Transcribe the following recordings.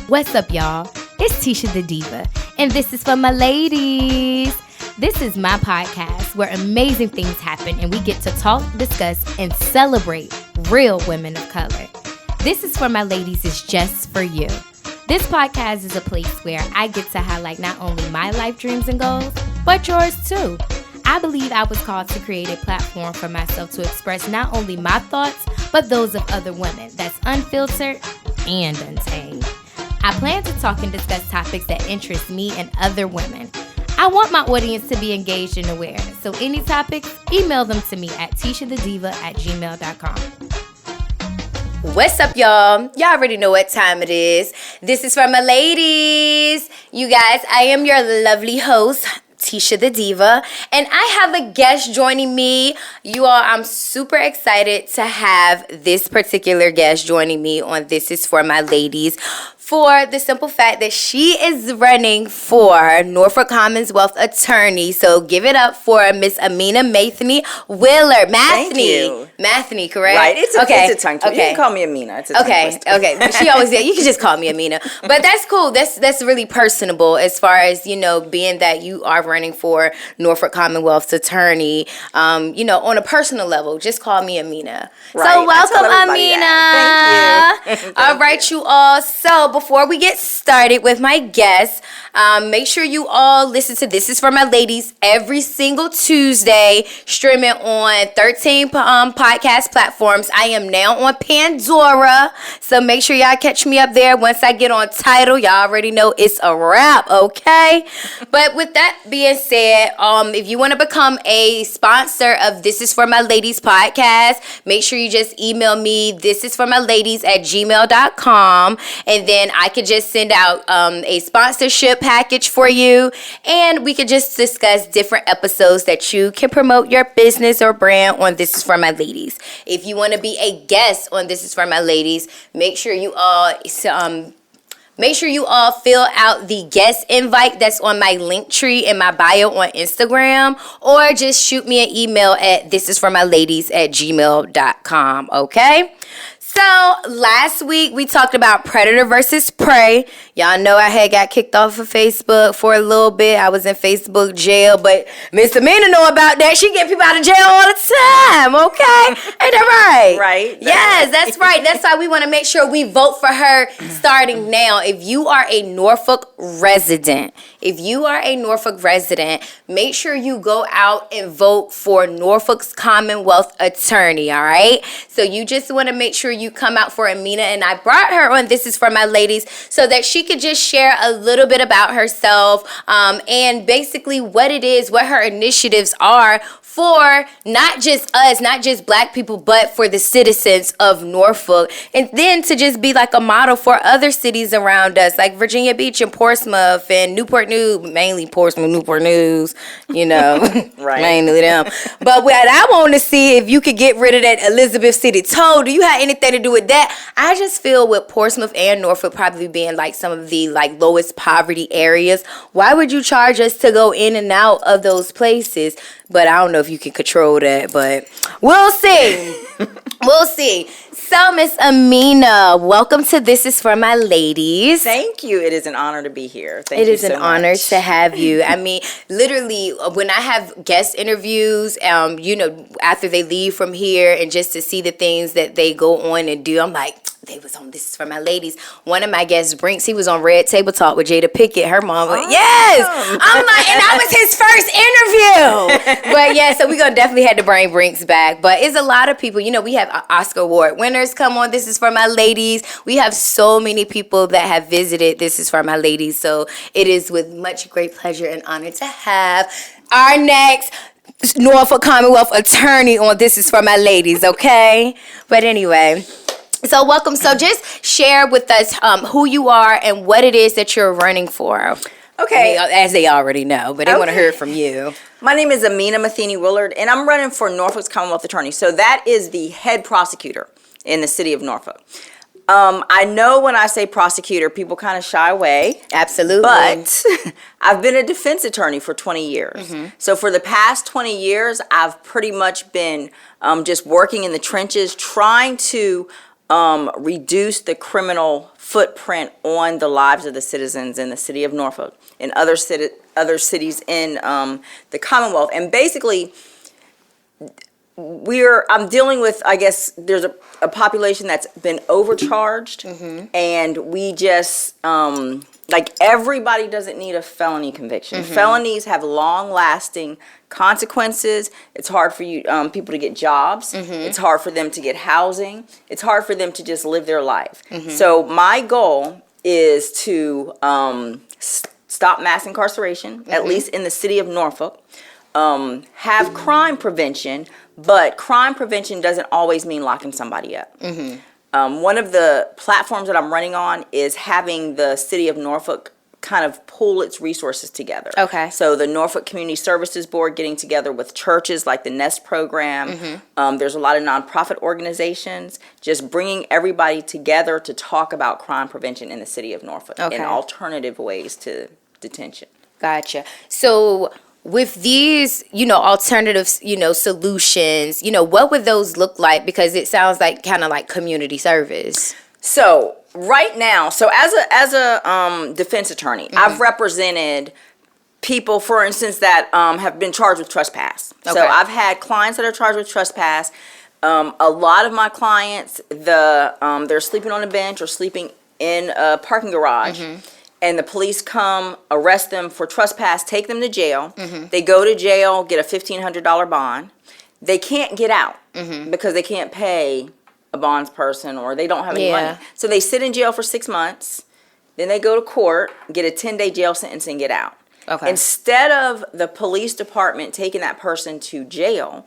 What's up, y'all? It's Tisha the Diva, and this is for my ladies. This is my podcast where amazing things happen and we get to talk, discuss, and celebrate real women of color. This is for my ladies is just for you. This podcast is a place where I get to highlight not only my life dreams and goals, but yours too. I believe I was called to create a platform for myself to express not only my thoughts, but those of other women that's unfiltered and untamed. I plan to talk and discuss topics that interest me and other women. I want my audience to be engaged and aware. So any topics, email them to me at tishadiva@gmail.com. What's up, y'all? Y'all already know what time it is. This is for my ladies. You guys, I am your lovely host, Tisha the Diva, and I have a guest joining me. You all, I'm super excited to have this particular guest joining me on This Is For My Ladies, for the simple fact that she is running for Norfolk Commonwealth attorney. So give it up for Miss Amina Matheny-Willard. Thank you. Matheny, correct? Right. It's a tongue twister. You can call me Amina. It's a tongue twister. Okay. She always said, you can just call me Amina. But that's cool. That's really personable as far as, being that you are running for Norfolk Commonwealth's attorney, on a personal level. Just call me Amina. Right. So welcome, Amina. Thank you. All right, you all. So before we get started with my guest, make sure you all listen to This Is For My Ladies every single Tuesday, streaming on 13 podcast platforms. I am now on Pandora, so make sure y'all catch me up there. Once I get on Tidal, y'all already know it's a wrap, okay? But with that being said, if you want to become a sponsor of This Is For My Ladies podcast, make sure you just email me, thisisformyladies@gmail.com, and then I could just send out a sponsorship package for you, and we could just discuss different episodes that you can promote your business or brand on This Is For My Ladies. If you want to be a guest on This Is For My Ladies, make sure you all fill out the guest invite that's on my link tree in my bio on Instagram, or just shoot me an email at thisisformyladies@gmail.com, okay? So, last week we talked about predator versus prey. Y'all know I had got kicked off of Facebook for a little bit. I was in Facebook jail, but Miss Amina know about that. She get people out of jail all the time, okay? Ain't that right? Right. Yes, that's right. That's why we want to make sure we vote for her starting now. If you are a Norfolk resident, make sure you go out and vote for Norfolk's Commonwealth attorney, all right? So you just want to make sure you come out for Amina, and I brought her on This Is For My Ladies so that she could just share a little bit about herself, and basically what it is, what her initiatives are for not just us, not just black people, but for the citizens of Norfolk, and then to just be like a model for other cities around us, like Virginia Beach and Portsmouth and Newport News, mainly Portsmouth, Newport News, right. Mainly them. But what I want to see, if you could get rid of that Elizabeth City toll, do you have anything to do with that? I just feel with Portsmouth and Norfolk probably being like some of the like lowest poverty areas, why would you charge us to go in and out of those places? But I don't know if you can control that, but we'll see. We'll see. So, Miss Amina, welcome to This Is For My Ladies. Thank you. It is an honor to be here. Thank you. It is so an honor much. to have you. I mean, literally, when I have guest interviews, after they leave from here, and just to see the things that they go on and do, I'm like, they was on This Is For My Ladies. One of my guests, Brinks, he was on Red Table Talk with Jada Pickett. Her mom went, yes! I'm like, and that was his first interview. But yeah, so we're going to definitely have to bring Brinks back. But it's a lot of people. We have Oscar Award winners come on This Is For My Ladies. We have so many people that have visited This Is For My Ladies. So it is with much great pleasure and honor to have our next Norfolk Commonwealth attorney on This Is For My Ladies, okay? But anyway, so welcome. So just share with us who you are and what it is that you're running for. Okay. As they already know, but they want to hear it from you. My name is Amina Matheny-Willard, and I'm running for Norfolk's Commonwealth attorney. So that is the head prosecutor in the city of Norfolk. I know when I say prosecutor, people kind of shy away. Absolutely. But I've been a defense attorney for 20 years. Mm-hmm. So for the past 20 years, I've pretty much been just working in the trenches, trying to reduce the criminal footprint on the lives of the citizens in the city of Norfolk and other cities in the Commonwealth. And basically, I'm dealing with, I guess, there's a population that's been overcharged, and we just, everybody doesn't need a felony conviction. Felonies have long-lasting consequences. It's hard for people to get jobs. It's hard for them to get housing. It's hard for them to just live their life. So my goal is to stop mass incarceration, at least in the city of Norfolk, have crime prevention, but crime prevention doesn't always mean locking somebody up. One of the platforms that I'm running on is having the city of Norfolk kind of pull its resources together. Okay. So the Norfolk Community Services Board getting together with churches like the NEST program. There's a lot of nonprofit organizations just bringing everybody together to talk about crime prevention in the city of Norfolk and alternative ways to detention. Gotcha. So with these, alternative, solutions, what would those look like? Because it sounds like kind of like community service. So right now, as a defense attorney, I've represented people, for instance, that have been charged with trespass. Okay. So I've had clients that are charged with trespass. A lot of my clients, they're sleeping on a bench or sleeping in a parking garage. And the police come, arrest them for trespass, take them to jail. They go to jail, get a $1,500 bond. They can't get out because they can't pay a bondsperson or they don't have any money. So they sit in jail for 6 months. Then they go to court, get a 10-day jail sentence, and get out. Okay. Instead of the police department taking that person to jail,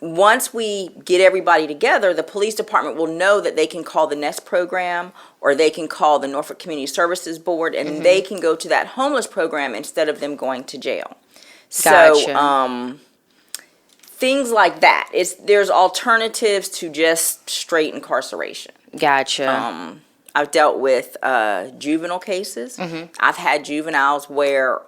once we get everybody together, the police department will know that they can call the NEST program or they can call the Norfolk Community Services Board, and they can go to that homeless program instead of them going to jail. Gotcha. So things like that. There's alternatives to just straight incarceration. Gotcha. I've dealt with juvenile cases. I've had juveniles where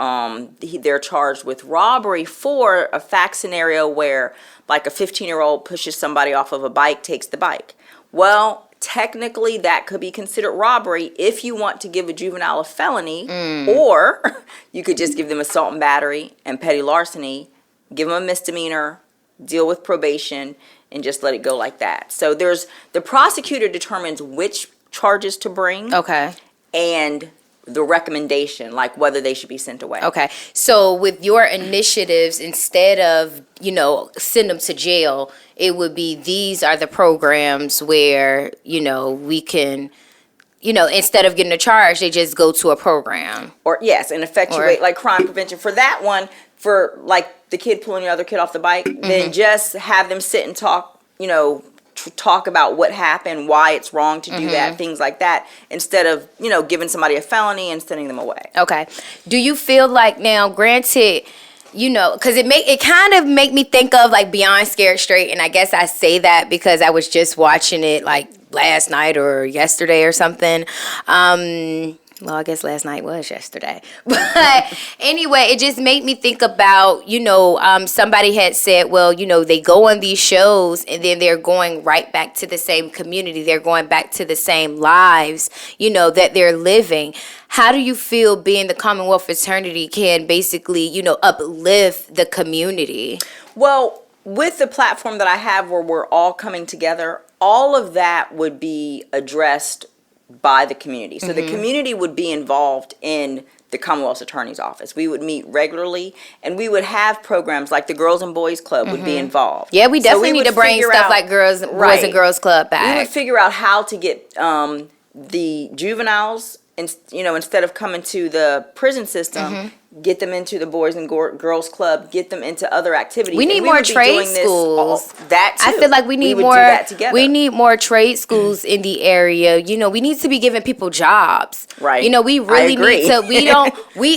they're charged with robbery for a fact scenario where, like, a 15-year-old pushes somebody off of a bike, takes the bike. Well, technically that could be considered robbery if you want to give a juvenile a felony, or you could just give them assault and battery and petty larceny, give them a misdemeanor, deal with probation, and just let it go like that. So the prosecutor determines which charges to bring. Okay. And the recommendation, like whether they should be sent away. Okay. So with your initiatives, instead of, send them to jail, it would be these are the programs where, we can, instead of getting a charge, they just go to a program. Or, yes, and effectuate like crime prevention. For that one, for like the kid pulling the other kid off the bike, then just have them sit and talk, talk about what happened, why it's wrong to do that, things like that, instead of, giving somebody a felony and sending them away. Okay. Do you feel like now, granted, because it kind of make me think of like Beyond Scared Straight, and I guess I say that because I was just watching it like last night or yesterday or something. Well, I guess last night was yesterday. But anyway, it just made me think about, somebody had said, well, they go on these shows and then they're going right back to the same community. They're going back to the same lives, that they're living. How do you feel being the Commonwealth fraternity can basically, uplift the community? Well, with the platform that I have where we're all coming together, all of that would be addressed by the community. So the community would be involved in the Commonwealth's Attorney's Office. We would meet regularly, and we would have programs like the Girls and Boys Club would be involved. Yeah, we definitely need to bring stuff like Boys and Girls Club back. We would figure out how to get the juveniles, instead of coming to the prison system, get them into the Boys and Girls Club, get them into other activities. We need more trade schools. That too. I feel like we need more. We need more trade schools in the area. We need to be giving people jobs. Right. We really need to.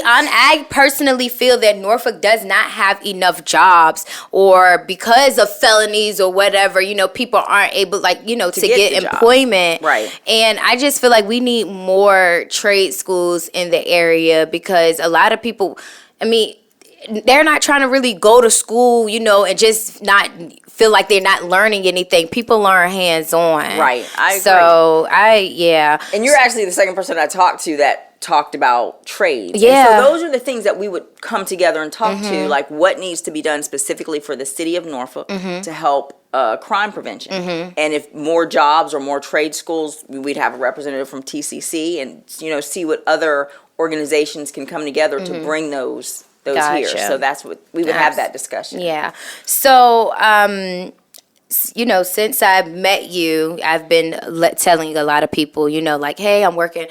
I personally feel that Norfolk does not have enough jobs, or because of felonies or whatever. People aren't able, to get employment. Right. And I just feel like we need more trade schools in the area, because a lot of people, they're not trying to really go to school, and just not feel like they're not learning anything. People learn hands-on. Right. I agree. So, yeah. And you're actually the second person I talked to that talked about trades. Yeah. And so those are the things that we would come together and talk to, like what needs to be done specifically for the city of Norfolk to help crime prevention. And if more jobs or more trade schools, we'd have a representative from TCC and, see what other organizations can come together to bring those here. So that's what we would have that discussion. Yeah. So, since I met you, I've been telling a lot of people, like, hey, I'm working,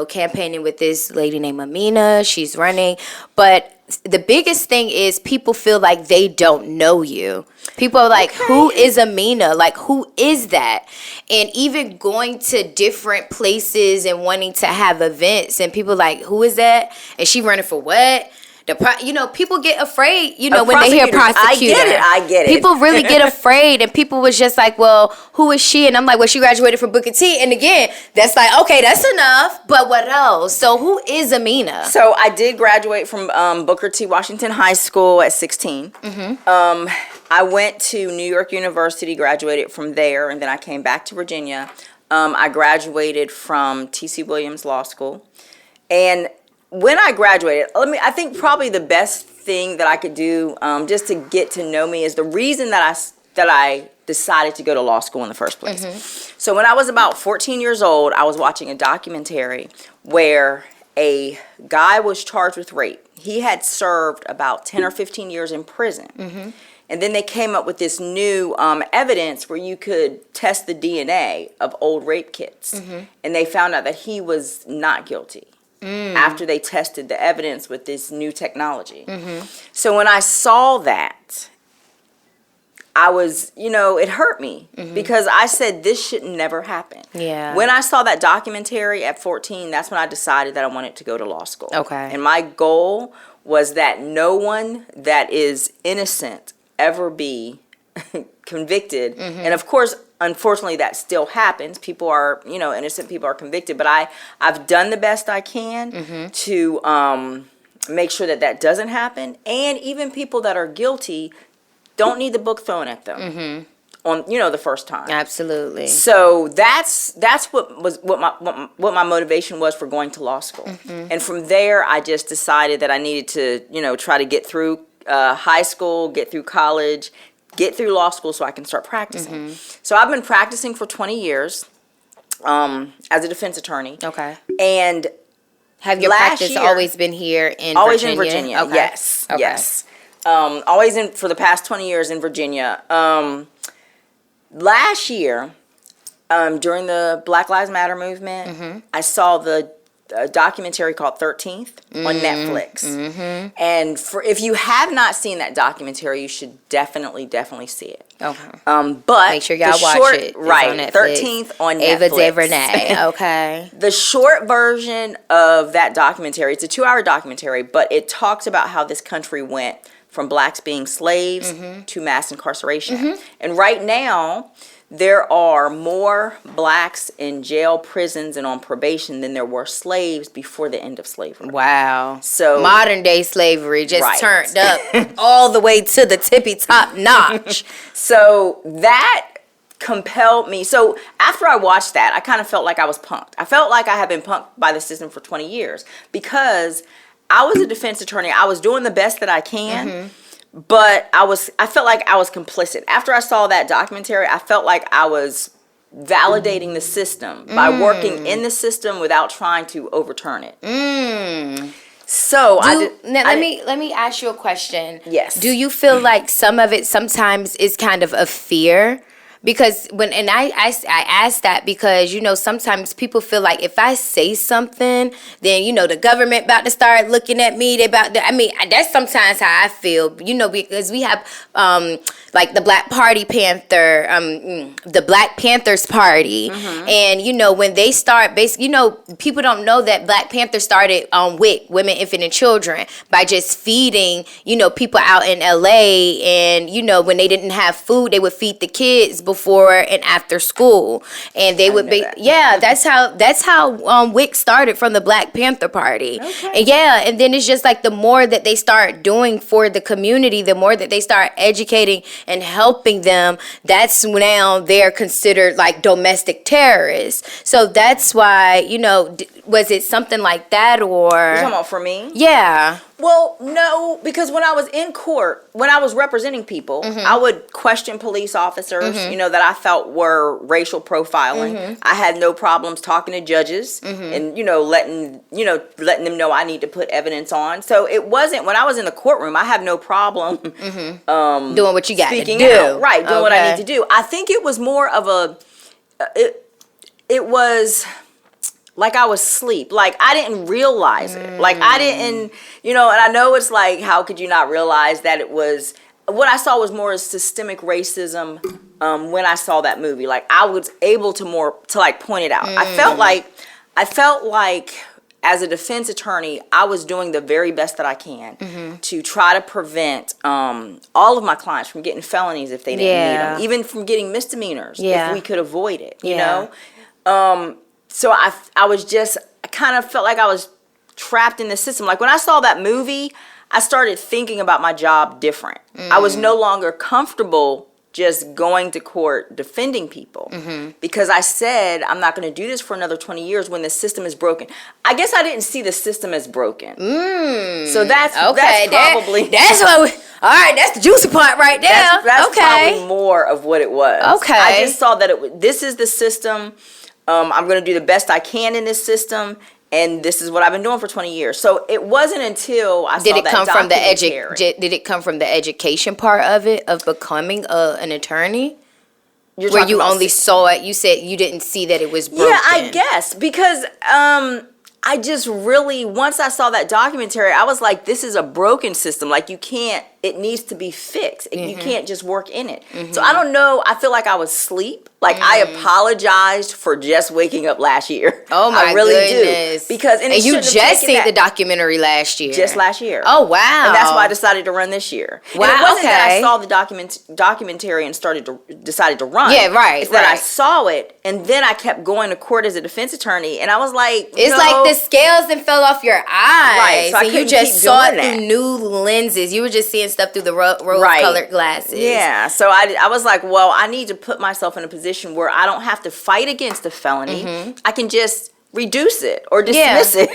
campaigning with this lady named Amina. She's running. But the biggest thing is people feel like they don't know you. People are like, who is Amina? Like, who is that? And even going to different places and wanting to have events, and people like, who is that? And she running for what? People get afraid, when they hear prosecutor. I get it. People really get afraid, and people was just like, well, who is she? And I'm like, well, she graduated from Booker T. And again, that's like, okay, that's enough, but what else? So who is Amina? So I did graduate from Booker T. Washington High School at 16. I went to New York University, graduated from there, and then I came back to Virginia. I graduated from T.C. Williams Law School. And when I graduated, I think probably the best thing that I could do just to get to know me is the reason that I decided to go to law school in the first place. So when I was about 14 years old, I was watching a documentary where a guy was charged with rape. He had served about 10 or 15 years in prison. And then they came up with this new evidence where you could test the DNA of old rape kits. And they found out that he was not guilty. After they tested the evidence with this new technology. So when I saw that, I was, it hurt me because I said this should never happen. Yeah. When I saw that documentary at 14, that's when I decided that I wanted to go to law school. Okay. And my goal was that no one that is innocent ever be convicted. And of course, unfortunately, that still happens. People are, innocent people are convicted. But I've done the best I can to make sure that doesn't happen. And even people that are guilty don't need the book thrown at them on, the first time. Absolutely. So that's what my motivation was for going to law school. And from there, I just decided that I needed to, try to get through high school, get through college, get through law school so I can start practicing. So I've been practicing for 20 years as a defense attorney. Okay. And have your practice always been here in Virginia? Always in Virginia, okay. Yes. Okay. Yes. Always for the past 20 years in Virginia. Last year, during the Black Lives Matter movement, I saw the documentary called 13th on Netflix. And if you have not seen that documentary, you should definitely see it. Okay. But make sure y'all watch it. It's right. On 13th on Ava Netflix. DuVernay. Okay. The short version of that documentary, it's a 2-hour documentary, but it talks about how this country went from blacks being slaves to mass incarceration. And right now, there are more blacks in jail, prisons, and on probation than there were slaves before the end of slavery. Wow. So modern day slavery just turned up all the way to the tippy top notch. So that compelled me. So after I watched that, I kind of felt like I was punked. I felt like I had been punked by the system for 20 years because I was a defense attorney. I was doing the best that I can. But I felt like I was complicit. After I saw that documentary, I felt like I was validating the system by working in the system without trying to overturn it. So let me ask you a question. Yes. Do you feel like some of it sometimes is kind of a fear? Because I ask that because, sometimes people feel like if I say something, then, the government about to start looking at me. That's sometimes how I feel, because we have, like the Black Panthers Party. And, when they start, basically, people don't know that Black Panther started with women, infant, and children by just feeding, people out in L.A. And, when they didn't have food, they would feed the kids before before and after school, and they would be that's how WIC started, from the Black Panther Party. And and then it's just like the more that they start doing for the community, the more that they start educating and helping them, that's now they're considered like domestic terrorists. So that's why, was it something like that, or You're talking about for me? Yeah. Well, no, because when I was in court, when I was representing people, I would question police officers, that I felt were racial profiling. I had no problems talking to judges and, letting them know I need to put evidence on. So it wasn't, when I was in the courtroom, I have no problem doing what you got to do. Out, right, doing what I need to do. I think it was more of it was like I was asleep. Like I didn't realize it. Like I didn't, and I know it's like, how could you not realize that it was, what I saw was more systemic racism when I saw that movie. Like I was able to point it out. I felt like as a defense attorney, I was doing the very best that I can to try to prevent all of my clients from getting felonies if they didn't need them, even from getting misdemeanors if we could avoid it, you know? So I kind of felt like I was trapped in the system. Like when I saw that movie, I started thinking about my job different. I was no longer comfortable just going to court defending people because I said, I'm not going to do this for another 20 years when the system is broken. I guess I didn't see the system as broken. So that's probably... That's what all right, that's the juicy part right there. That's probably more of what it was. Okay. I just saw that this is the system. I'm going to do the best I can in this system, and this is what I've been doing for 20 years. So it wasn't until I saw that documentary. Did it come from the education part of it, of becoming an attorney? Where you only saw it, you said you didn't see that it was broken. Yeah, I guess, because I just really, once I saw that documentary, I was like, this is a broken system. Like it needs to be fixed. You can't just work in it. So I don't know, I feel like I was asleep. Like I apologized for just waking up last year. Oh my I really goodness. do. Because and you just seen the documentary last year. Just last year. Oh wow. And that's why I decided to run this year. Wow. And it wasn't that I saw the documentary and decided to run. Yeah, right. It's that I saw it and then I kept going to court as a defense attorney and I was like, it's like the scales that fell off your eyes. Right. So and you just saw it through new lenses. You were just seeing stuff through the rose-colored glasses. Yeah. So I was like, well, I need to put myself in a position where I don't have to fight against a felony. I can just reduce it or dismiss it.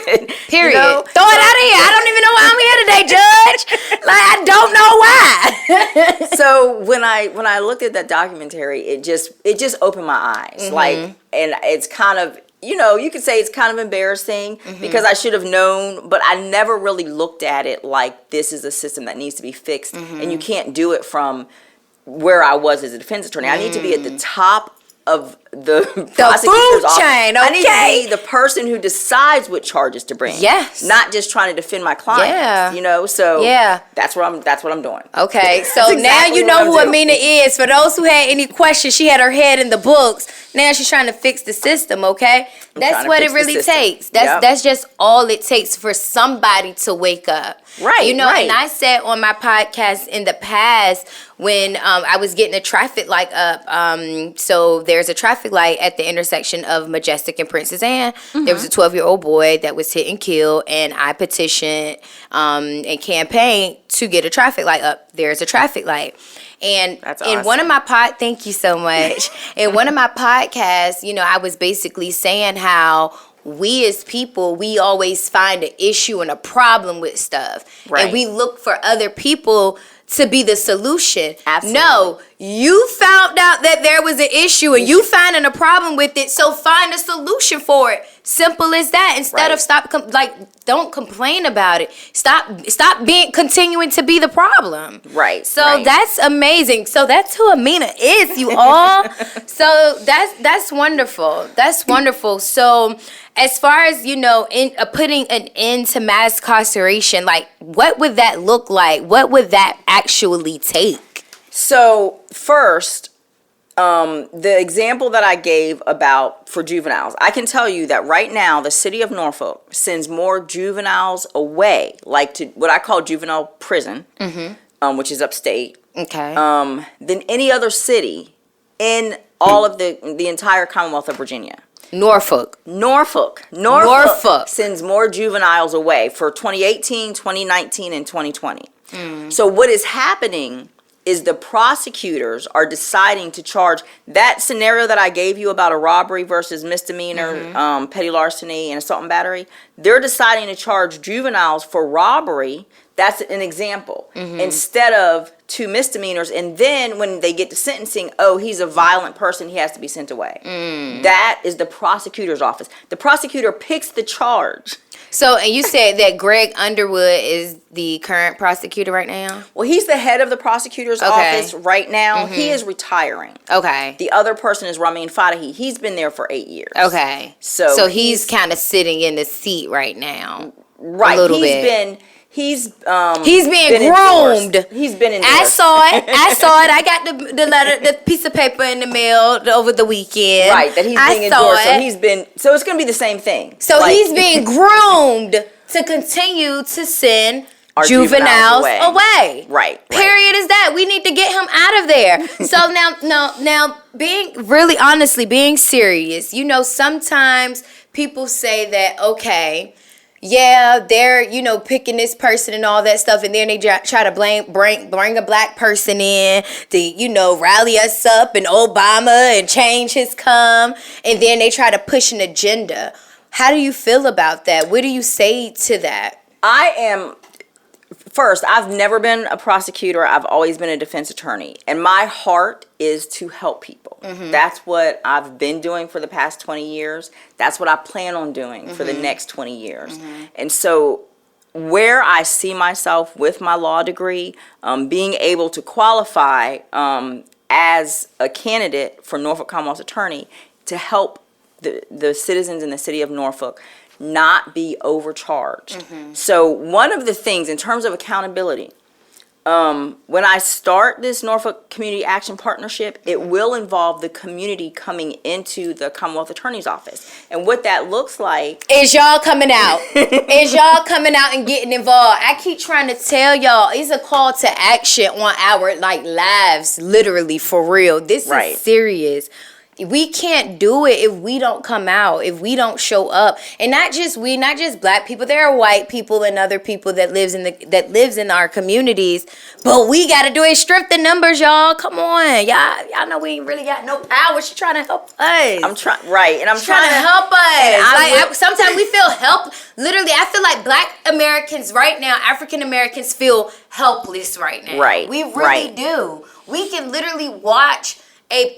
Period. Throw it out of here. I don't even know why I'm here today, Judge. Like I don't know why. So when I looked at that documentary, it just opened my eyes. Like, and it's kind of, you could say it's kind of embarrassing because I should have known, but I never really looked at it like this is a system that needs to be fixed, and you can't do it from where I was as a defense attorney. I need to be at the top of the prosecutor's food chain. Okay. I need to be the person who decides what charges to bring. Yes. Not just trying to defend my clients. So that's what I'm doing. Okay. So now you know who Amina is. For those who had any questions, she had her head in the books. Now she's trying to fix the system, okay? That's what it really takes. That's just all it takes for somebody to wake up. Right. And I said on my podcast in the past when I was getting a traffic light up, so there's a traffic light at the intersection of Majestic and Princess Anne. There was a 12-year-old boy that was hit and killed, and I petitioned and campaigned to get a traffic light up. There's a traffic light. And in one of my thank you so much. In one of my podcasts, I was basically saying how we as people, we always find an issue and a problem with stuff. Right. And we look for other people to be the solution. Absolutely. No, you found out that there was an issue and you finding a problem with it, so find a solution for it. Simple as that. Instead of don't complain about it. Stop continuing to be the problem. Right. So that's amazing. So that's who Amina is, you all. So that's wonderful. That's wonderful. So as far as, putting an end to mass incarceration, like what would that look like? What would that actually take? So first, the example that I gave for juveniles, I can tell you that right now the city of Norfolk sends more juveniles away, like to what I call juvenile prison, which is upstate, okay, than any other city in all of the entire Commonwealth of Virginia. Norfolk sends more juveniles away for 2018, 2019, and 2020. So what is happening is the prosecutors are deciding to charge that scenario that I gave you about a robbery versus misdemeanor, petty larceny, and assault and battery. They're deciding to charge juveniles for robbery. That's an example. Instead of 2 misdemeanors, and then when they get to sentencing, oh, he's a violent person, he has to be sent away. That is the prosecutor's office. The prosecutor picks the charge. So, and you said that Greg Underwood is the current prosecutor right now? Well, he's the head of the prosecutor's office right now. He is retiring. Okay. The other person is Ramin Fadahi. He's been there for 8 years. Okay. So he's kind of sitting in the seat right now. Right. A little bit. He's being groomed. He's been in. I saw it. I got the letter, the piece of paper in the mail over the weekend. Right, that he's being endorsed. So it's going to be the same thing. So he's being groomed to continue to send our juveniles away. Right. Period is that. We need to get him out of there. So now being serious, sometimes people say that, okay, yeah, they're, picking this person and all that stuff, and then they try to bring a black person in to, rally us up, and Obama and change has come, and then they try to push an agenda. How do you feel about that? What do you say to that? First, I've never been a prosecutor. I've always been a defense attorney. And my heart is to help people. That's what I've been doing for the past 20 years. That's what I plan on doing for the next 20 years. And so where I see myself with my law degree, being able to qualify as a candidate for Norfolk Commonwealth Attorney to help the citizens in the city of Norfolk not be overcharged. So one of the things in terms of accountability, when I start this Norfolk Community Action Partnership, it will involve the community coming into the Commonwealth Attorney's Office. And what that looks like is y'all coming out. Is y'all coming out and getting involved. I keep trying to tell y'all, it's a call to action on our lives, literally, for real. This is serious. We can't do it if we don't come out, if we don't show up. And not just black people. There are white people and other people that lives in our communities. But we got to do it. Strip the numbers, y'all. Come on. Y'all know we ain't really got no power. She's trying to help us. I'm trying to help us. Sometimes we feel literally, I feel like black Americans right now, African Americans feel helpless right now. Right. We really do. We can literally watch a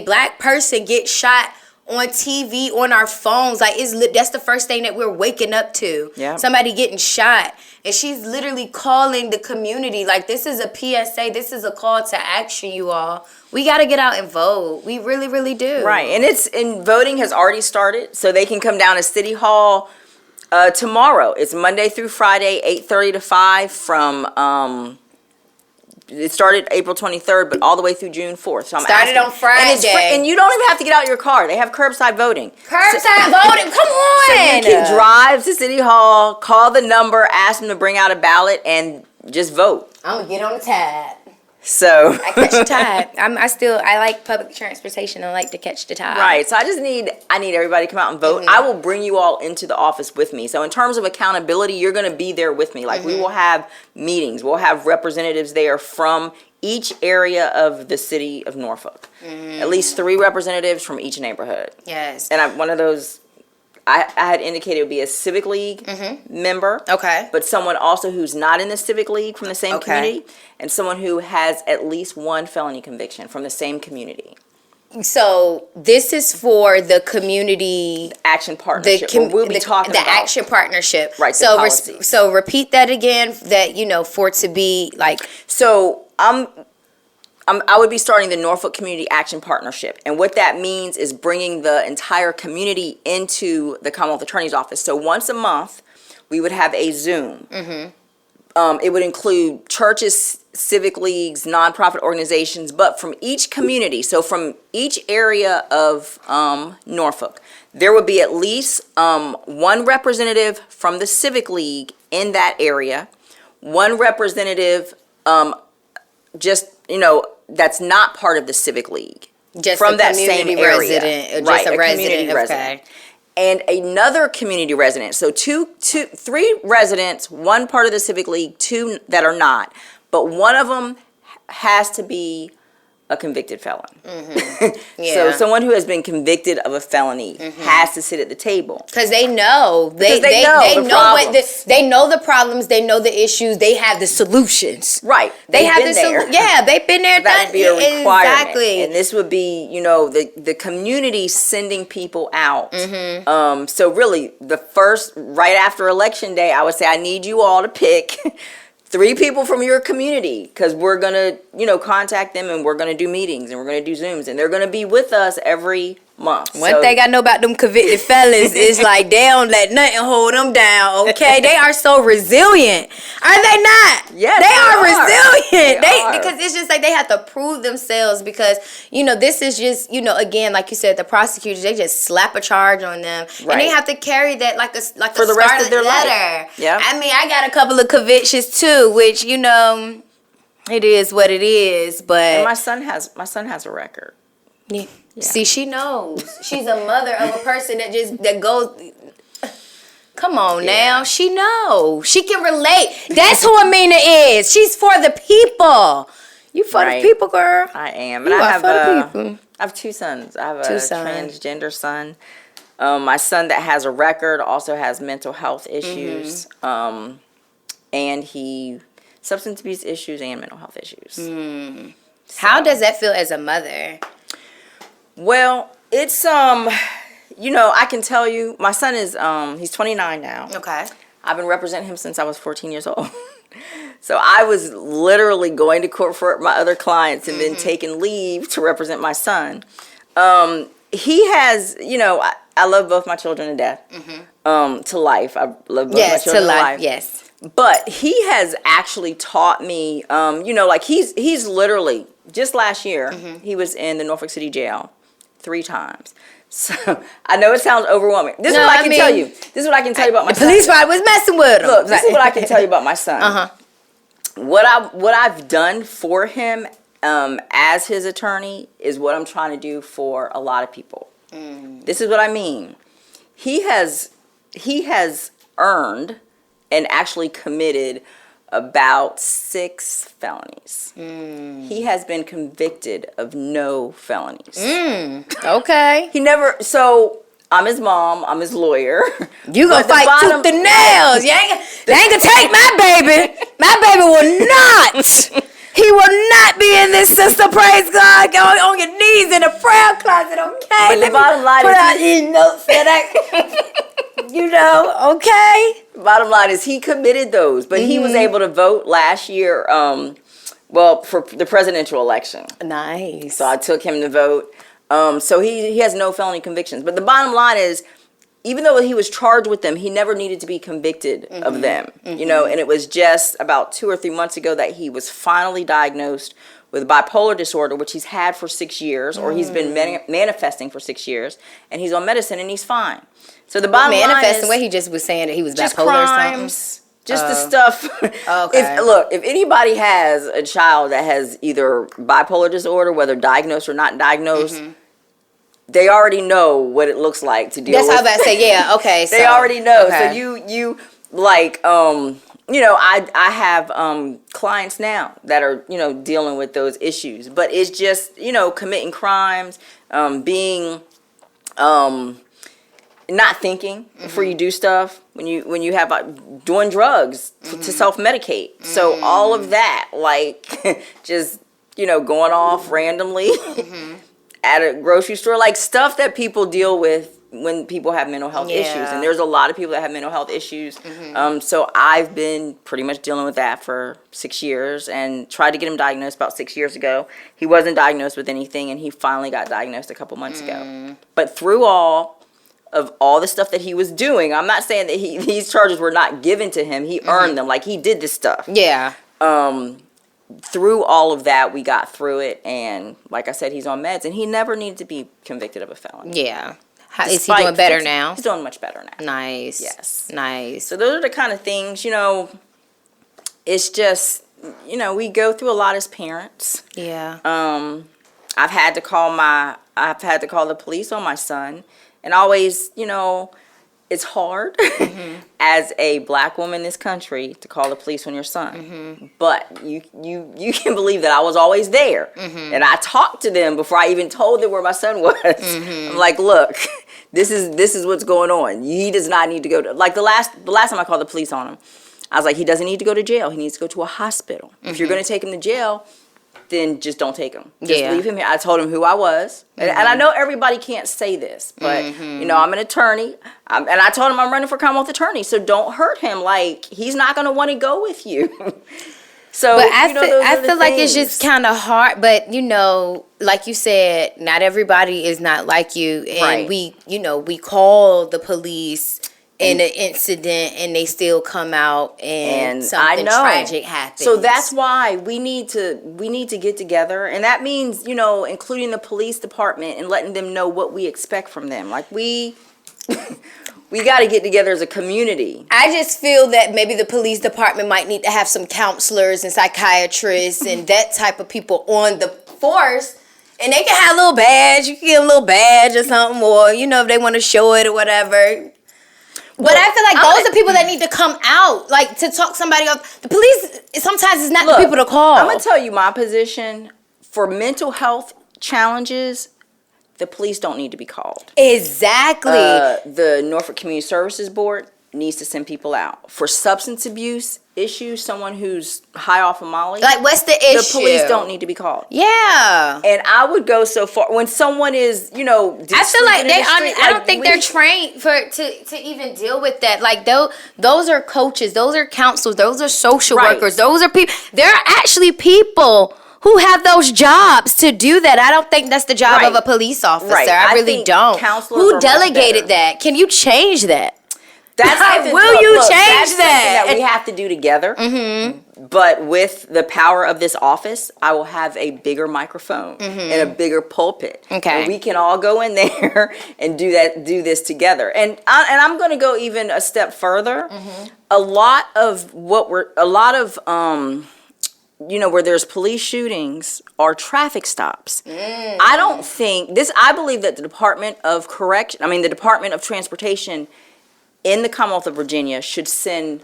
black person get shot on TV, on our phones. That's the first thing that we're waking up to. Yeah. Somebody getting shot. And she's literally calling the community. This is a PSA. This is a call to action, you all. We got to get out and vote. We really, really do. Right. And voting has already started. So they can come down to City Hall tomorrow. It's Monday through Friday, 8:30 to 5 from... It started April 23rd, but all the way through June 4th. So started on Friday. And you don't even have to get out of your car. They have curbside voting. Voting, come on. So you can drive to City Hall, call the number, ask them to bring out a ballot, and just vote. I'm going to get on the tab. So I catch the tide. I like public transportation. I like to catch the tide. Right. So I need everybody to come out and vote. I will bring you all into the office with me. So in terms of accountability, you're going to be there with me. We will have meetings. We'll have representatives there from each area of the city of Norfolk. At least 3 representatives from each neighborhood. Yes. And one of those, I had indicated it would be a Civic League member. Okay. But someone also who's not in the Civic League from the same community. And someone who has at least 1 felony conviction from the same community. So this is for the community action partnership. We'll be talking about the action partnership. Right. So repeat that again. That for it to be like. So I would be starting the Norfolk Community Action Partnership. And what that means is bringing the entire community into the Commonwealth Attorney's Office. So once a month, we would have a Zoom. It would include churches, civic leagues, nonprofit organizations, but from each community, so from each area of Norfolk, there would be at least 1 representative from the Civic League in that area, 1 representative that's not part of the Civic League Just from a that community same area. resident, or just right, a resident. community Okay. resident. And another community resident. So three residents, one part of the Civic League, two that are not. But one of them has to be a convicted felon. Yeah. So someone who has been convicted of a felony has to sit at the table. Because they know. They know the problems, they know the issues, they have the solutions. Right. They have been there. Yeah, they've been there. So that would be a requirement. Exactly. And this would be, the community sending people out. So really, the first, right after Election Day, I would say, I need you all to pick 3 people from your community, because we're going to, contact them, and we're going to do meetings, and we're going to do Zooms, and they're going to be with us every month. One thing I know about them convicted felons is like they don't let nothing hold them down, okay? They are so resilient. Are they not? Yes, they are resilient. They are. Because it's just like they have to prove themselves, because, this is just, again, like you said, the prosecutors, they just slap a charge on them. Right. And they have to carry that like for the rest of their life. Yeah. I mean, I got a couple of convictions too, which, it is what it is, but and my son has a record. Yeah. See, she knows. She's a mother of a person that goes. Come on now, she knows. She can relate. That's who Amina is. She's for the people. You for the people, girl. I am. And I have 2 sons. I have a transgender son. My son that has a record also has mental health issues. And he substance abuse issues and mental health issues. So. How does that feel as a mother? Well, it's I can tell you, my son is he's 29 now. Okay. I've been representing him since I was 14 years old. So I was literally going to court for my other clients and then taking leave to represent my son. He has, I love both my children to death. To life. I love both my children to life. Yes. But he has actually taught me, like he's literally, just last year, he was in the Norfolk City Jail 3 times. So I know it sounds overwhelming. This is what I can tell you. This is what I can tell you about my son. The police was messing with him. Look, this is what I can tell you about my son. What I've done for him as his attorney is what I'm trying to do for a lot of people. This is what I mean. He has earned and actually committed about 6 felonies. He has been convicted of no felonies. Okay. He never, so I'm his mom, I'm his lawyer. You gonna fight tooth and nails. They ain't gonna take my baby. My baby will not. He will not be in this, sister. Praise God. Go on your knees in a prayer closet, okay? But the bottom line put out these notes for that. Okay? Bottom line is he committed those, but he was able to vote last year, for the presidential election. Nice. So I took him to vote. So he has no felony convictions. But the bottom line is, even though he was charged with them, he never needed to be convicted of them. And it was just about 2 or 3 months ago that he was finally diagnosed with bipolar disorder, which he's had for 6 years, or he's been manifesting for 6 years, and he's on medicine and he's fine. So the bottom line is, what he just was saying that he was just bipolar crimes, or something. Just the stuff. Okay. If anybody has a child that has either bipolar disorder, whether diagnosed or not diagnosed, they already know what it looks like to deal with. That's how I was about to say, yeah, okay. They already know. Okay. So you like, I have clients now that are, dealing with those issues. But it's just, committing crimes, being, not thinking before you do stuff. When you have doing drugs to self-medicate. So all of that, like, just, going off randomly. At a grocery store, like stuff that people deal with when people have mental health issues. And there's a lot of people that have mental health issues. So I've been pretty much dealing with that for 6 years and tried to get him diagnosed about 6 years ago. He wasn't diagnosed with anything, and he finally got diagnosed a couple months ago. But through all the stuff that he was doing, I'm not saying that these charges were not given to him. He earned them. Like, he did this stuff. Yeah. Through all of that, we got through it, and like I said, he's on meds, and he never needed to be convicted of a felony. Yeah. Is he doing better now? He's doing much better now. Nice. Yes. Nice. So those are the kind of things, it's just, we go through a lot as parents. Yeah. I've had to call the police on my son, and always, it's hard as a black woman in this country to call the police on your son. But you can believe that I was always there, and I talked to them before I even told them where my son was. I'm like, look, this is what's going on. He does not need to go to, like, the last time I called the police on him, I was like, he doesn't need to go to jail. He needs to go to a hospital. If you're going to take him to jail, then just don't take him. Just leave him here. I told him who I was. And I know everybody can't say this, but, I'm an attorney. And I told him I'm running for Commonwealth attorney, so don't hurt him. Like, he's not going to want to go with you. So, but I feel like it's just kind of hard. But, like you said, not everybody is not like you. And we call the police in an incident, and they still come out and something tragic happens. So that's why we need to get together, and that means including the police department and letting them know what we expect from them. Like we got to get together as a community. I just feel that maybe the police department might need to have some counselors and psychiatrists and that type of people on the force. And they can have a little badge. You can get a little badge or something, or if they want to show it or whatever. But I feel like those are people that need to come out, like, to talk somebody up. The police sometimes is not the people to call. I'm going to tell you my position. For mental health challenges, the police don't need to be called. Exactly. The Norfolk Community Services Board needs to send people out. For substance abuse issues, someone who's high off of Molly. Like, what's the issue? The police don't need to be called. Yeah. And I would go so far when someone is, I feel like I don't think they're trained to even deal with that. Like, those are coaches, those are counselors, those are social workers, those are people. There are actually people who have those jobs to do that. I don't think that's the job of a police officer. I really don't. Who delegated that? Can you change that? Will you change that? That we have to do together. But with the power of this office, I will have a bigger microphone and a bigger pulpit. Okay, and we can all go in there and do this together. And I'm going to go even a step further. A lot of where there's police shootings are traffic stops. I don't think this. I believe that the Department of Transportation in the Commonwealth of Virginia should send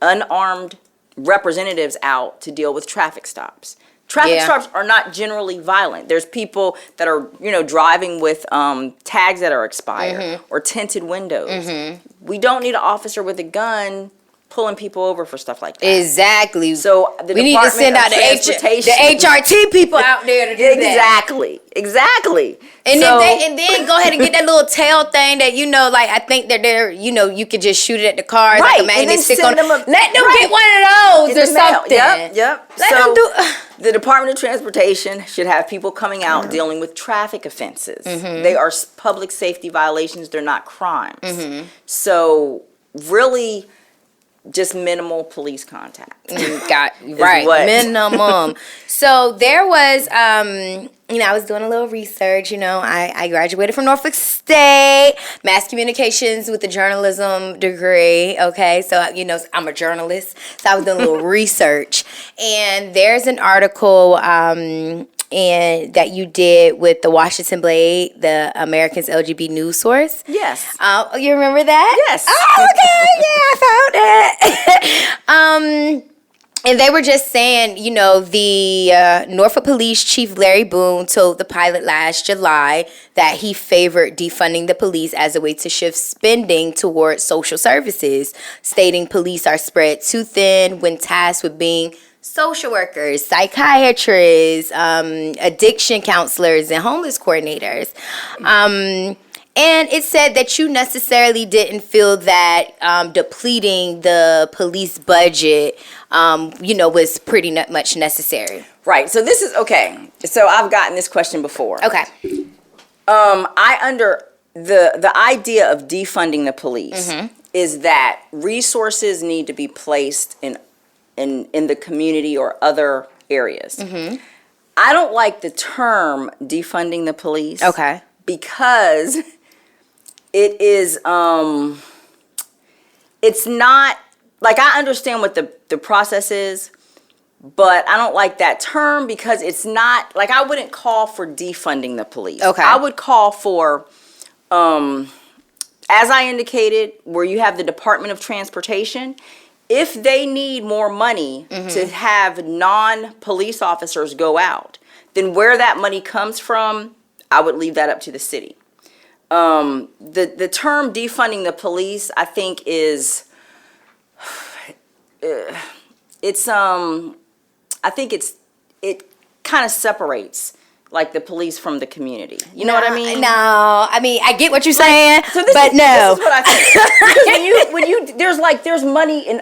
unarmed representatives out to deal with traffic stops. Traffic stops are not generally violent. There's people that are, driving with tags that are expired or tinted windows. We don't need an officer with a gun pulling people over for stuff like that. Exactly. So we need to send out the HRT people out there to do that. Exactly. And then go ahead and get that little tail thing that I think that they're you could just shoot it at the car. Right. Like a and then let them get one of those or something. Yep. Let them do. The Department of Transportation should have people coming out dealing with traffic offenses. They are public safety violations. They're not crimes. So really, just minimal police contact. Minimum. So there was, I was doing a little research. I graduated from Norfolk State, mass communications with a journalism degree. Okay, so I'm a journalist, so I was doing a little research, and there's an article and that you did with the Washington Blade, the Americans LGBT news source. Yes. You remember that? Yes. Oh, okay. Yeah, I found it. And they were just saying, the Norfolk Police Chief Larry Boone told the Pilot last July that he favored defunding the police as a way to shift spending towards social services, stating police are spread too thin when tasked with being social workers, psychiatrists, addiction counselors, and homeless coordinators. And it said that you necessarily didn't feel that depleting the police budget, was pretty much necessary. Right. So this is okay. So I've gotten this question before. Okay. The idea of defunding the police is that resources need to be placed in the community or other areas. I don't like the term defunding the police. Okay. Because it is, it's not, like, I understand what the process is, but I don't like that term because it's not, like, I wouldn't call for defunding the police. Okay. I would call for, as I indicated, where you have the Department of Transportation, if they need more money to have non-police officers go out, then where that money comes from, I would leave that up to the city. The term defunding the police, I think, is it kind of separates, like, the police from the community. You know what I mean? No, I mean, I get what you're saying, So but this is what I think. Because when you there's money in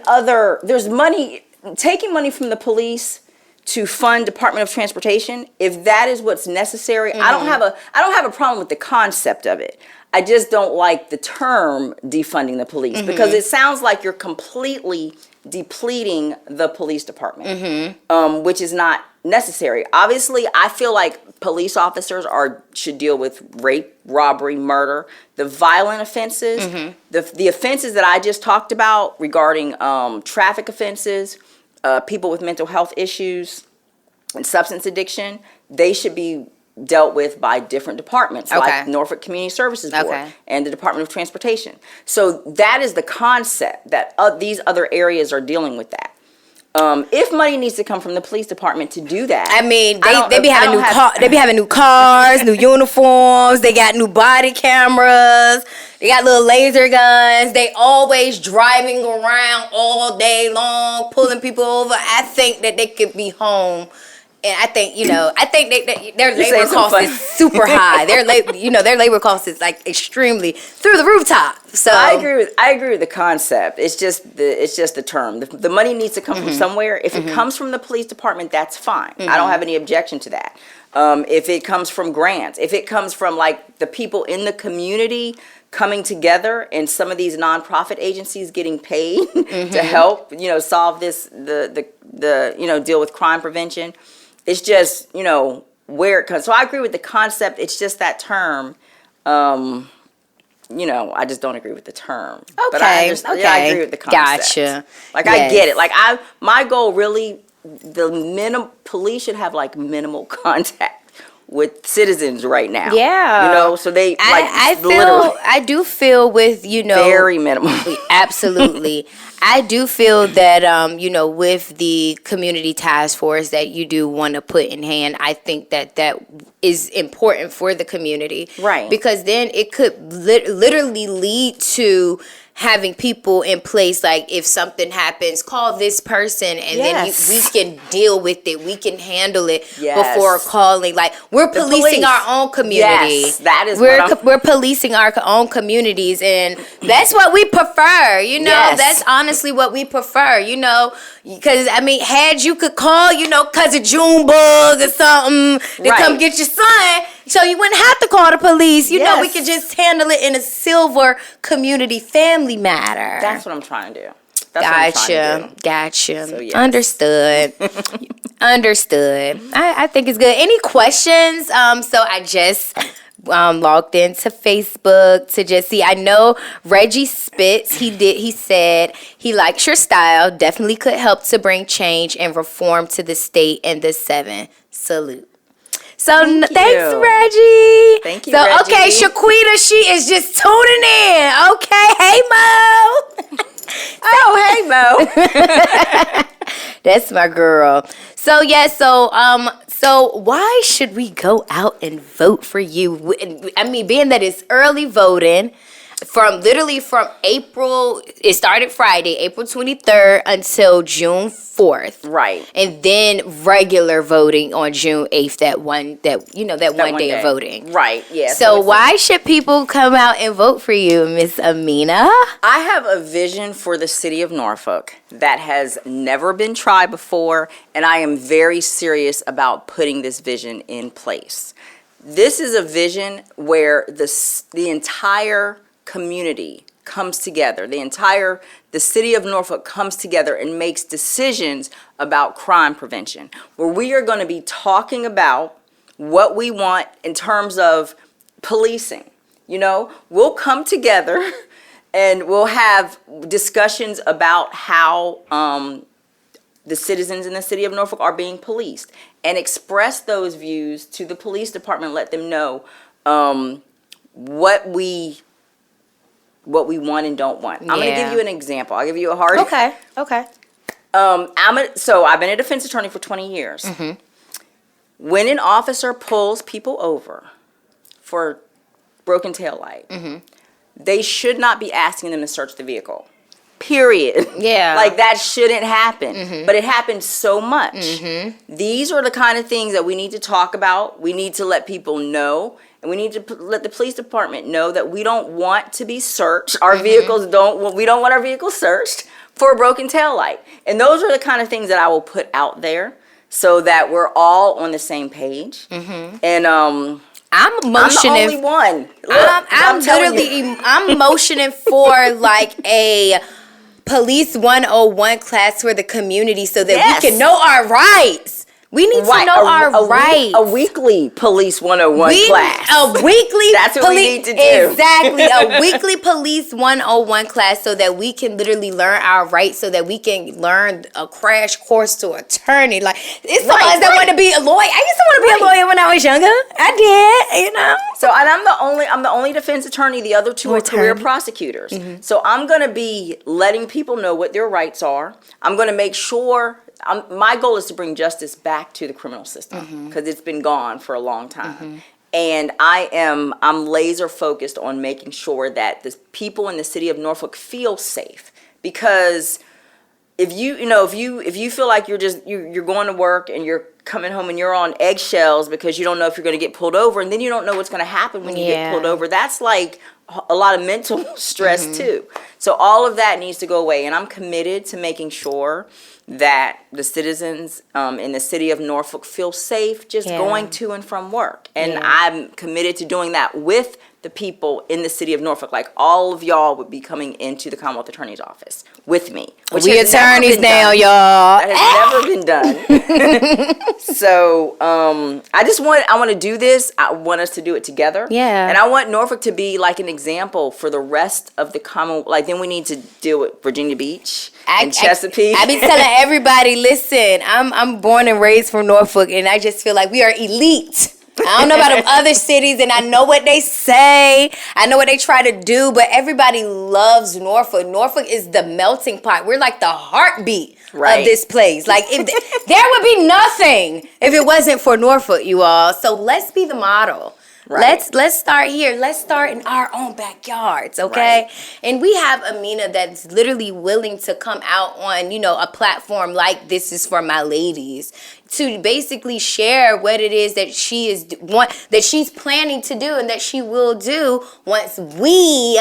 taking money from the police to fund Department of Transportation. If that is what's necessary, I don't have a problem with the concept of it. I just don't like the term defunding the police because it sounds like you're completely depleting the police department, which is not necessary. Obviously, I feel like police officers should deal with rape, robbery, murder, the violent offenses, the offenses that I just talked about regarding traffic offenses, people with mental health issues and substance addiction. They should be dealt with by different departments, like Norfolk Community Services Board and the Department of Transportation. So that is the concept, that these other areas are dealing with that. If money needs to come from the police department to do that, I mean, they be having new cars, new uniforms. They got new body cameras. They got little laser guns. They always driving around all day long, pulling people over. I think that they could be home. And I think, their labor cost is super high. Their labor cost is, like, extremely through the rooftop. So I agree with the concept. It's just the term. The money needs to come from somewhere. If it comes from the police department, that's fine. I don't have any objection to that. If it comes from grants, if it comes from, like, the people in the community coming together and some of these nonprofit agencies getting paid to help, solve the deal with crime prevention. It's just, where it comes. So I agree with the concept. It's just that term. I just don't agree with the term. Okay. But I agree with the concept. Gotcha. Like, yes. I get it. Like, my goal really, police should have, like, minimal contact with citizens right now. Yeah. So they, like, I do feel with, very minimal. Absolutely. I do feel that, with the community task force that you do want to put in hand, I think that is important for the community. Right. Because then it could literally lead to having people in place, like, if something happens, call this person, and then we can deal with it. We can handle it before calling. Like, we're policing our own community. Yes, that is we're policing our own communities, and that's what we prefer. That's honestly what we prefer. Because had you could call, cousin Junebug or something to come get your son. So you wouldn't have to call the police. We could just handle it in a silver community family matter. That's what I'm trying to do. Gotcha. So, yes. Understood. Understood. I think it's good. Any questions? So I just logged into Facebook to just see. I know Reggie Spitz, he said he likes your style, definitely could help to bring change and reform to the state and the 7. Salute. So thanks, Reggie. Thank you, so, Reggie. Okay, Shaquita, she is just tuning in. Okay, hey, Mo. Oh, hey, Mo. That's my girl. So, so why should we go out and vote for you? Being that it's early voting, from April, it started Friday, April 23rd until June 4th. Right. And then regular voting on June 8th, that one day of voting. Right, yeah. So why should people come out and vote for you, Miss Amina? I have a vision for the city of Norfolk that has never been tried before, and I am very serious about putting this vision in place. This is a vision where the entire community comes together. The city of Norfolk comes together and makes decisions about crime prevention, where we are going to be talking about what we want in terms of policing. We'll come together and we'll have discussions about how the citizens in the city of Norfolk are being policed, and express those views to the police department. Let them know what we want and don't want. I'm going to give you an example. I'll give you a hard. Okay. So I've been a defense attorney for 20 years. Mm-hmm. When an officer pulls people over for broken taillight, mm-hmm. they should not be asking them to search the vehicle. Period. Yeah. Like, that shouldn't happen. Mm-hmm. But it happens so much. Mm-hmm. These are the kind of things that we need to talk about. We need to let people know. And we need to let the police department know that we don't want to be searched. Our mm-hmm. vehicles we don't want our vehicles searched for a broken taillight. And those are the kind of things that I will put out there so that we're all on the same page. Mm-hmm. And I'm motioning. I'm the only one. Look, I'm motioning for like a police 101 class for the community so that we can know our rights. We need to know our rights. A weekly police 101 class. A weekly That's what we need to do. Exactly. A weekly police 101 class so that we can literally learn our rights, so that we can learn a crash course to attorney. Like, it's some of us that want to be a lawyer. I used to want to be a lawyer when I was younger. I did, you know. So, and I'm the only defense attorney. The other two are career prosecutors. Mm-hmm. So I'm going to be letting people know what their rights are. I'm going to make sure. My goal is to bring justice back to the criminal system because it's been gone for a long time. Mm-hmm. And I'm laser focused on making sure that the people in the city of Norfolk feel safe, because if you feel like you're going to work and you're coming home and you're on eggshells because you don't know if you're going to get pulled over, and then you don't know what's going to happen when you get pulled over, that's like a lot of mental stress mm-hmm. too. So all of that needs to go away, and I'm committed to making sure that the citizens in the city of Norfolk feel safe just going to and from work. And I'm committed to doing that with the people in the city of Norfolk. Like, all of y'all would be coming into the Commonwealth Attorney's office with me. We attorneys now, y'all. That has never been done. So I want to do this. I want us to do it together. Yeah. And I want Norfolk to be like an example for the rest of the Commonwealth. Like, then we need to deal with Virginia Beach and Chesapeake. I be telling everybody, listen, I'm born and raised from Norfolk, and I just feel like we are elite. I don't know about them other cities, and I know what they say. I know what they try to do, but everybody loves Norfolk. Norfolk is the melting pot. We're like the heartbeat of this place. Like, if there would be nothing if it wasn't for Norfolk, you all. So let's be the model. Right. Let's start here. Let's start in our own backyards, okay? Right. And we have Amina that's literally willing to come out on, a platform like This Is For My Ladies to basically share what it is that she's planning to do and that she will do once we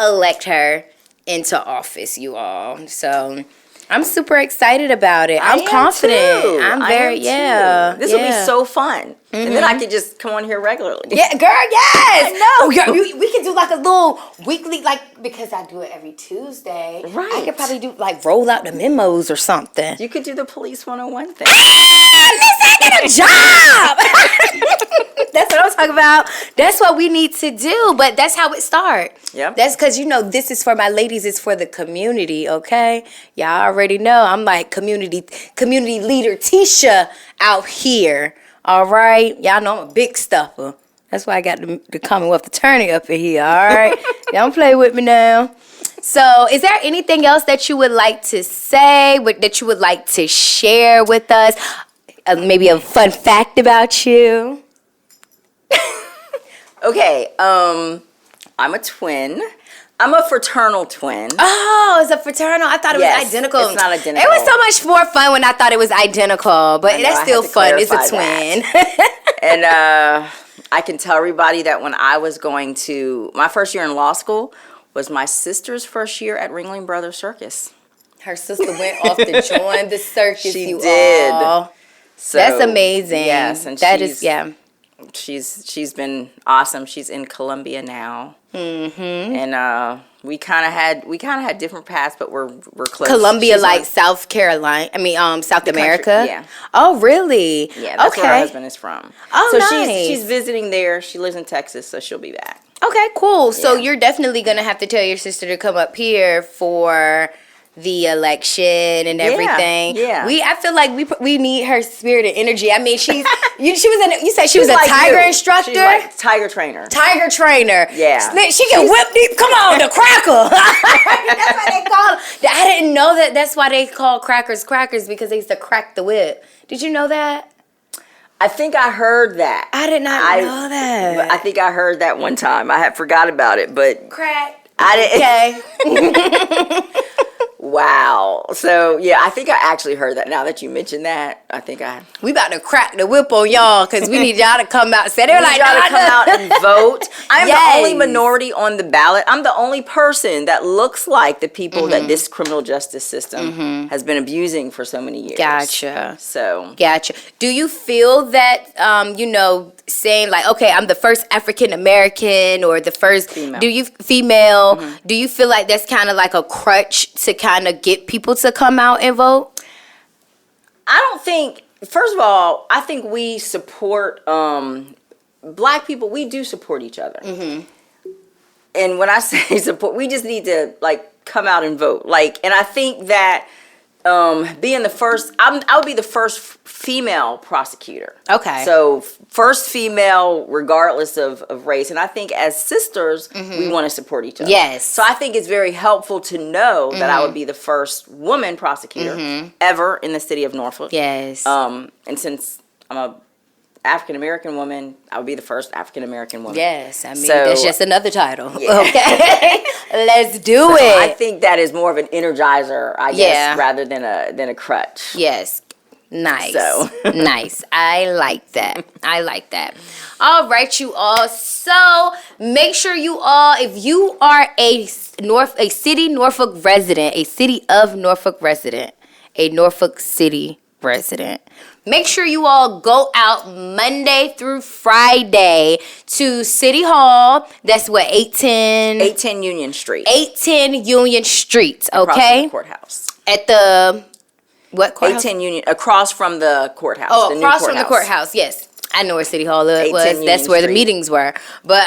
elect her into office, you all. So I'm super excited about it. I'm confident. Too. I'm very, This will be so fun. Mm-hmm. And then I could just come on here regularly. Yeah, girl, yes. No, girl, we could do like a little weekly, like, because I do it every Tuesday. Right. I could probably do, like, roll out the memos or something. You could do the police 101 thing. Let's get a job. That's what I'm talking about. That's what we need to do. But that's how it starts. Yep. That's because, This Is For My Ladies. It's for the community, okay? Y'all already know I'm like community leader Tisha out here. All right? Y'all know I'm a big stuffer. That's why I got the Commonwealth Attorney up in here, all right? Don't play with me now. So, is there anything else that you would like to say, that you would like to share with us? Maybe a fun fact about you? Okay, I'm a twin. I'm a fraternal twin. Oh, it's a fraternal. I thought it was identical. It's not identical. It was so much more fun when I thought it was identical, but that's still fun. It's a twin. And I can tell everybody that when I was going to, my first year in law school was my sister's first year at Ringling Brothers Circus. Her sister went off to join the circus. She did. All. So, that's amazing. Yes, and she's been awesome. She's in Columbia now. Mm-hmm. And we kind of had different paths, but we're close. Columbia, she's like South Carolina. South America. Country, yeah. Oh, really? Yeah. That's where her husband is from. Oh, so nice. she's visiting there. She lives in Texas, so she'll be back. Okay, cool. So you're definitely gonna have to tell your sister to come up here for the election and everything. Yeah. I feel like we need her spirit and energy. I mean, she said she was a like tiger you. instructor? She's like tiger trainer. Tiger trainer. Yeah. She can whip these. Come on, the cracker. That's what they call them. I didn't know that. That's why they call crackers because they used to crack the whip. Did you know that? I think I heard that. I did not know that. I think I heard that one time. I had forgot about it, but Crack. I didn't. Okay. Wow. So, yeah, I think I actually heard that. Now that you mentioned that, I think we about to crack the whip on y'all because we need y'all to come out. So they're like, y'all to come out and vote. I'm Yes. the only minority on the ballot. I'm the only person that looks like the people that this criminal justice system has been abusing for so many years. Gotcha. So. Gotcha. Do you feel that, saying like, okay, I'm the first African American or the first female. Do you feel like that's kind of like a crutch to kind of get people to come out and vote? I don't think, first of all, I think we support black people. We do support each other. And when I say support, we just need to like come out and vote. Like, and I think that being the first, I would be the first female prosecutor. Okay. So first female, regardless of race. And I think as sisters, we want to support each other. Yes. So I think it's very helpful to know that I would be the first woman prosecutor ever in the city of Norfolk. Yes. And since I'm a African American woman, I would be the first African American woman. Yes, I mean, So- that's just another title. Yeah. Okay, let's do it. I think that is more of an energizer, I guess, rather than a crutch. Yes. Nice. So. Nice. I like that. All right, you all. So make sure you all, if you are a city Norfolk resident, a city of Norfolk resident, a Norfolk City resident, make sure you all go out Monday through Friday to City Hall. That's what, 810 Union Street. 810 Union Street, Across okay? from the courthouse. At the, what courthouse? 810 Union, across from the courthouse. Oh, the across new from the courthouse, yes. I know where City Hall was. 810 That's Union where the Street. meetings were. But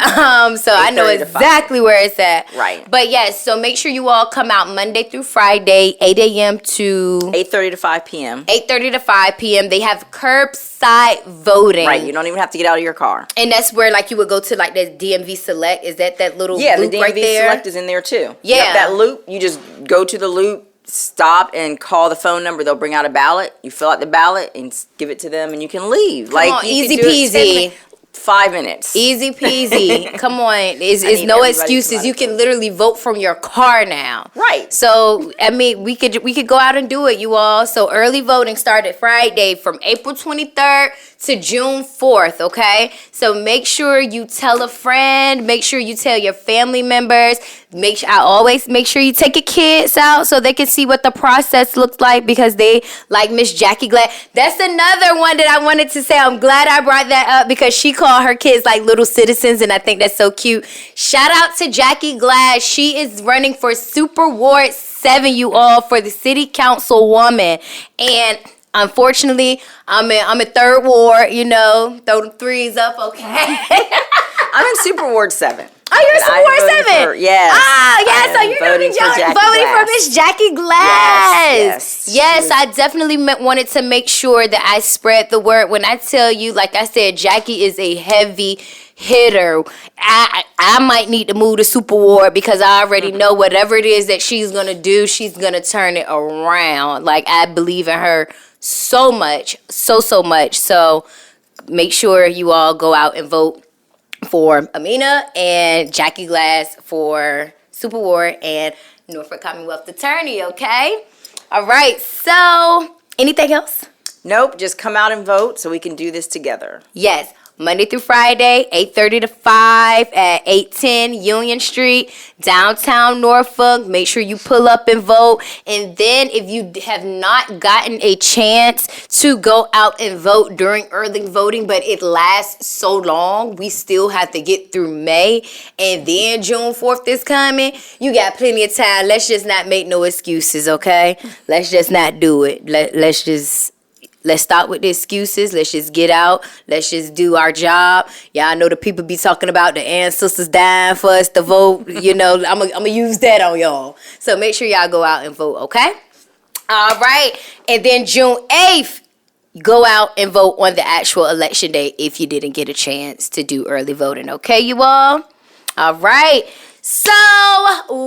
so I know 8:30 to 5. exactly where it's at. Right. But yes, so make sure you all come out Monday through Friday, 8 a.m. to 8:30 to 5 p.m. 8:30 to 5 p.m. They have curbside voting. Right, you don't even have to get out of your car. And that's where like you would go to like the DMV Select. Is that little Yeah, the loop DMV right there? Select is in there too. Yeah. Yep, that loop, you just go to the loop, stop and call the phone number. They'll bring out a ballot. You fill out the ballot and give it to them and you can leave. Come on, you easy could do it 10 peasy. minutes, 5 minutes. Easy peasy. Come on. It's need no everybody to excuses. come You out can and literally vote from your car now. Right. So, I mean, we could go out and do it, you all. So, early voting started Friday from April 23rd to June 4th, okay? So, make sure you tell a friend. Make sure you tell your family members. I always make sure you take your kids out so they can see what the process looks like because they like Miss Jackie Glad. That's another one that I wanted to say. I'm glad I brought that up because she called her kids like little citizens and I think that's so cute. Shout out to Jackie Glad. She is running for Super Ward 7, you all, for the city councilwoman. And unfortunately, I'm in 3rd Ward, you know, throw the threes up, okay? I'm in Super Ward 7. Oh, you're Super Ward 7? Yes. Ah, yeah, I so am you're going to be voting for Jackie voting for Glass. Miss Jackie Glass. Yes. Yes, I definitely wanted to make sure that I spread the word. When I tell you, like I said, Jackie is a heavy hitter. I might need to move to Super Ward because I already know whatever it is that she's going to do, she's going to turn it around. Like, I believe in her so much, so much. So make sure you all go out and vote for Amina and Jackie Glass for Super Ward and Norfolk Commonwealth Attorney, okay? All right, so anything else? Nope, just come out and vote so we can do this together. Yes, Monday through Friday, 8:30 to 5 at 810 Union Street, downtown Norfolk. Make sure you pull up and vote. And then if you have not gotten a chance to go out and vote during early voting, but it lasts so long, we still have to get through May. And then June 4th is coming. You got plenty of time. Let's just not make no excuses, okay? Let's just not do it. Let's just let's stop with the excuses. Let's just get out. Let's just do our job. Y'all know the people be talking about the ancestors dying for us to vote. You know, I'm gonna use that on y'all. So make sure y'all go out and vote, okay? All right. And then June 8th, go out and vote on the actual election day if you didn't get a chance to do early voting, okay, you all? All right. So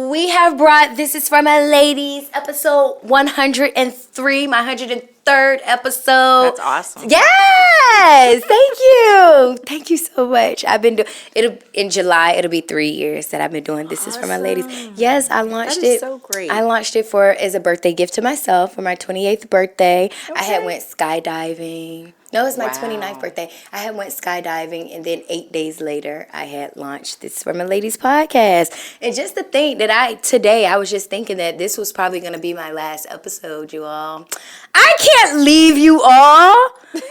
we have brought This Is For My Ladies, episode 103, my 103rd episode. That's awesome. Yes, thank you. Thank you so much. I've been doing it in July. It'll be 3 years that I've been doing This Is For My Ladies. Yes, I launched it. That is so great. I launched it as a birthday gift to myself for my 28th birthday. Okay. I had went skydiving. No, it's my 29th birthday. I had went skydiving, and then 8 days later, I had launched This Is For My Ladies podcast. And just to think that today, I was just thinking that this was probably going to be my last episode, you all. I can't leave you all.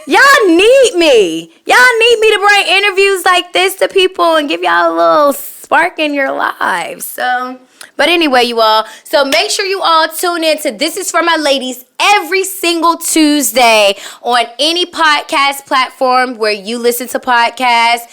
Y'all need me. Y'all need me to bring interviews like this to people and give y'all a little spark in your lives. So, but anyway, you all. So make sure you all tune in to This Is For My Ladies every single Tuesday on any podcast platform where you listen to podcasts.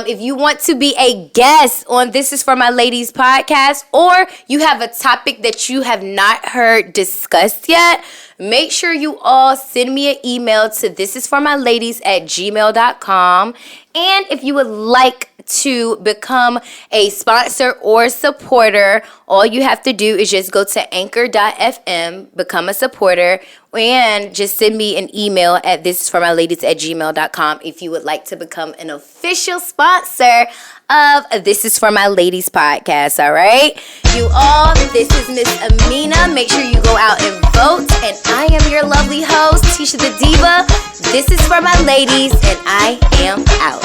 If you want to be a guest on This Is For My Ladies podcast, or you have a topic that you have not heard discussed yet, make sure you all send me an email to thisisformyladies@gmail.com. And if you would like to become a sponsor or supporter, all you have to do is just go to anchor.fm, become a supporter, and just send me an email at thisisformyladies@gmail.com if you would like to become an official sponsor of This Is For My Ladies podcast, all right? You all, this is Miss Amina. Make sure you go out and vote. And I am your lovely host, Tisha the Diva. This is For My Ladies, and I am out.